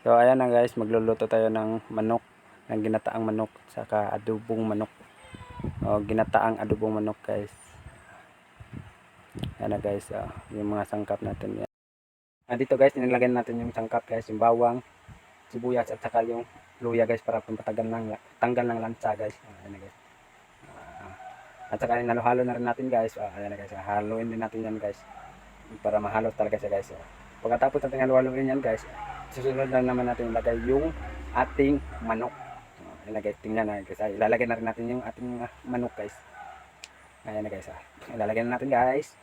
So ayan na guys, magluluto tayo ng manok, ng ginataang manok, saka adobong manok. O ginataang adobong manok guys. Ayan na guys, yung mga sangkap natin. Yan. Dito guys, nilagyan natin yung sangkap guys, yung bawang, sibuyas at saka yung luya guys para pampatagal ng tanggal ng lansa guys. Ayan na guys. At saka halo-halo na rin natin guys. Ayan na guys, haluin din natin yan guys para mahalo talaga siya guys. Pagkatapos natin halo-haloin yan guys, susunod lang naman natin ilagay yung ating manok. Ayan na guys, tingnan na guys. Ilalagay na rin natin yung ating manok guys. Ayan na guys. Ilalagay na natin guys.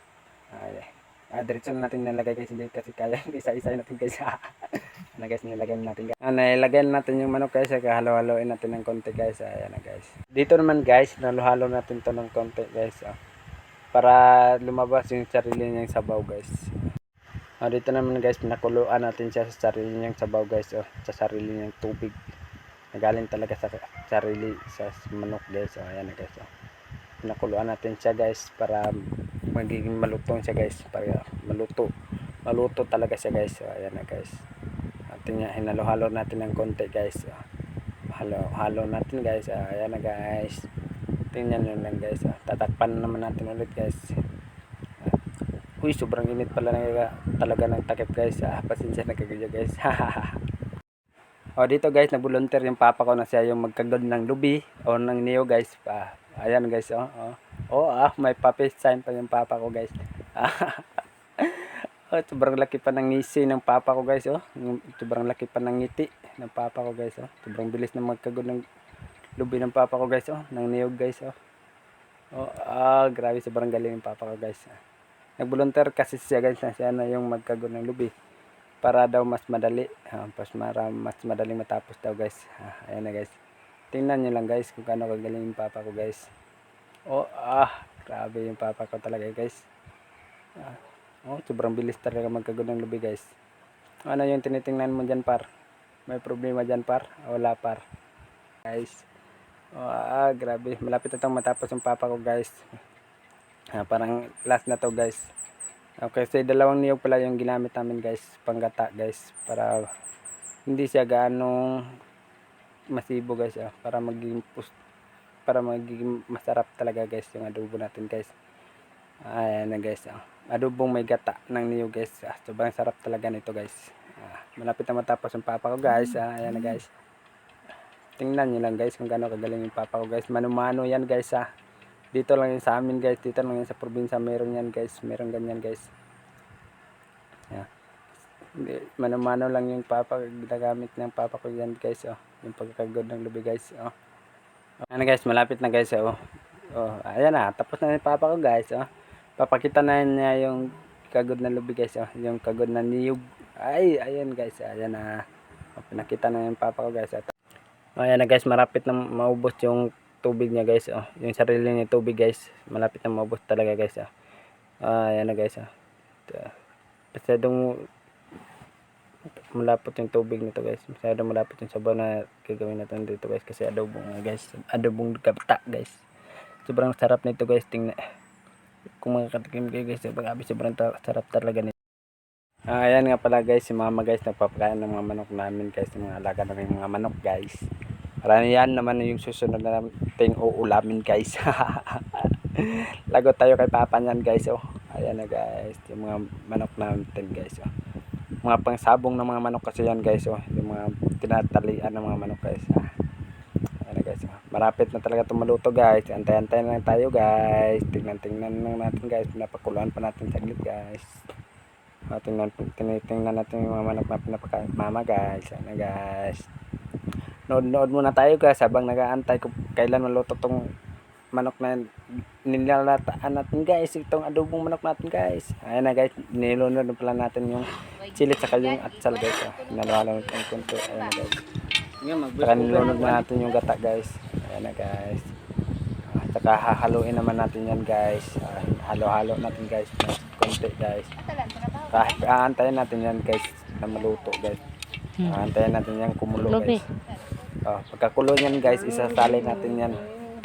Diretso na natin nilagay guys, hindi kasi kaya isa-isa natin guys. Na guys, nilagay natin guys. Nilagay natin yung manok guys, halo-haloin natin ng konti guys. Ayan na guys. Dito naman guys, nalo-halo natin to ng konti guys. Para lumabas yung sarili niyang sabaw guys. Dito naman guys, pinakuluan natin siya sa sarili niyang sabaw guys. Sa sarili niyang tubig. Nagaling talaga sa sarili sa manok guys. Ayan na guys. Pinakuluan natin siya guys para magiging malutong siya guys, para maluto talaga siya guys. Ayan na guys, ating hinalo-halo natin ng konti guys. Halo natin guys. Ayan na guys, tingnan nyo lang guys. Tatakpan naman natin ulit guys. Uy, sobrang init pala talaga ng takip guys. Pasensya na kayo guys. Dito guys, nag-volunteer yung papa ko na siya yung magkagod ng lubi o ng niyo guys. Ayan guys, may papi sign pa yung papa ko guys. Sobrang laki pa ng ngisi ng papa ko guys. Sobrang laki pa ng ngiti ng papa ko guys. Sobrang bilis na magkagod ng lubi ng papa ko guys. Ng niyog guys. Grabe, sobrang galing ng papa ko guys. Nag-volunteer kasi siya guys na siya na yung magkagod ng lubi. Para daw mas madali. Mas madaling matapos daw guys. Ayan na guys. Tingnan nyo lang guys kung gaano kagaling yung papa ko guys. Grabe yung papa ko talaga guys. Sobrang bilis talaga magkagod ng lubi guys. Ano yung tinitingnan mo dyan par? May problema dyan par? Wala par. Guys. Grabe. Malapit na itong matapos yung papa ko guys. Parang last na to guys. Kasi dalawang niyog pala yung ginamit namin guys. Panggata guys. Para hindi siya gaano masibo guys. Para magiging masarap talaga guys yung adobo natin guys. Ayan na guys. Adobong may gata ng niyog guys. Sobrang sarap talaga nito guys. Malapit na matapos yung papa ko guys. Ayan na guys. Tingnan nyo lang guys kung gaano kagaling yung papa ko guys. Mano-mano yan guys. Dito lang yun sa amin guys. Dito lang yun sa probinsya. Meron yan guys. Meron ganyan guys. Mano-mano lang yung papa. Ginagamit ng papa ko yan guys. Yung pagkakagod ng lubi guys. Ayan na guys. Malapit na guys. Ayan na. Tapos na yung papa ko guys. Papakita na niya yung kagod na lubi guys. Yung kagod na niyog. Ayan guys. Ayan na. Pinakita na yung papa ko guys. Ayan na guys. Malapit na maubos yung tubig niya guys. Yung sarili niya tubig guys. Malapit na maubos talaga guys. Ayan na guys. Masyadong malapot yung tubig nito guys. Masyadong malapot yung sabaw na gagawin natin dito guys. Kasi adobong guys. Adobong gata guys. Sobrang sarap nito guys. Tingnan. Kung makakatikim kayo guys. Sobrang sarap talaga nito. Ayan nga pala guys. Si mama guys. Nagpapakain ng mga manok namin guys. Mga alaga namin mga manok guys. Para yan naman yung susunod na nating uulamin guys. Lagot tayo kay papa niyan guys. Ayan na guys. Yung mga manok natin guys. Mga pangsabong ng mga manok kasi yan guys. Yung mga tinatalian ng mga manok guys. Ayan na guys. Malapit na talaga itong maluto guys. Antay-antay na lang tayo guys. Tingnan lang natin guys. Pinapakuluan pa natin saglit guys. Tingnan natin yung mga manok na pinapakain mama guys. Ayan na guys. Nood muna tayo guys habang nag-aantay kung kailan maluto tong manok na nilalataan natin guys. Itong adobong manok natin guys. Ayan na guys. Nilunod pala natin yung chili saka yung atsal guys. Nalawala ng konti. Ayan na guys. Saka nilunod na natin yung gata guys. Ayan na guys. Saka hahaluin naman natin yan guys. Halo-halo natin guys. Konti guys. Aantayin natin yan guys na maluto guys. Aantayin natin yan kumulo guys. Pagkakulo yan guys, isasalin natin yan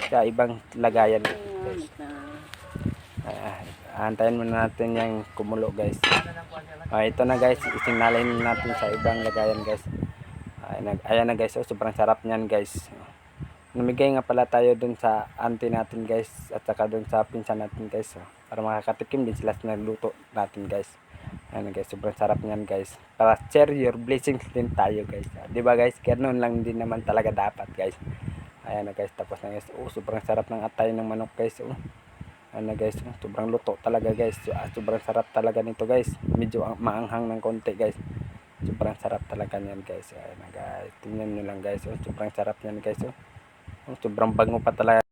sa ibang lagayan guys. Antayin muna natin yung kumulo guys. Ito na guys, isinalin natin sa ibang lagayan guys. Ayan na guys, oh, sobrang sarap niyan guys. Namigay nga pala tayo dun sa auntie natin guys, at saka dun sa pinsan natin guys, oh, para makakatikim din sila sa nagluto natin guys. Ayan guys, sobrang sarap niyan guys. Para share your blessings din tayo guys. 'Di ba guys? Ganoon lang din naman talaga dapat guys. Ayan na guys, tapos na guys. Oh, sobrang sarap ng atay ng manok guys. Oh. Ayan na guys, oh, sobrang luto talaga guys. Sobrang sarap talaga nito guys. Medyo maanghang ng konti guys. Sobrang sarap talaga niyan guys. Ayan na guys. Tingnan niyo lang guys. Oh, sobrang sarap niyan guys. Oh. Oh, sobrang bango pa talaga.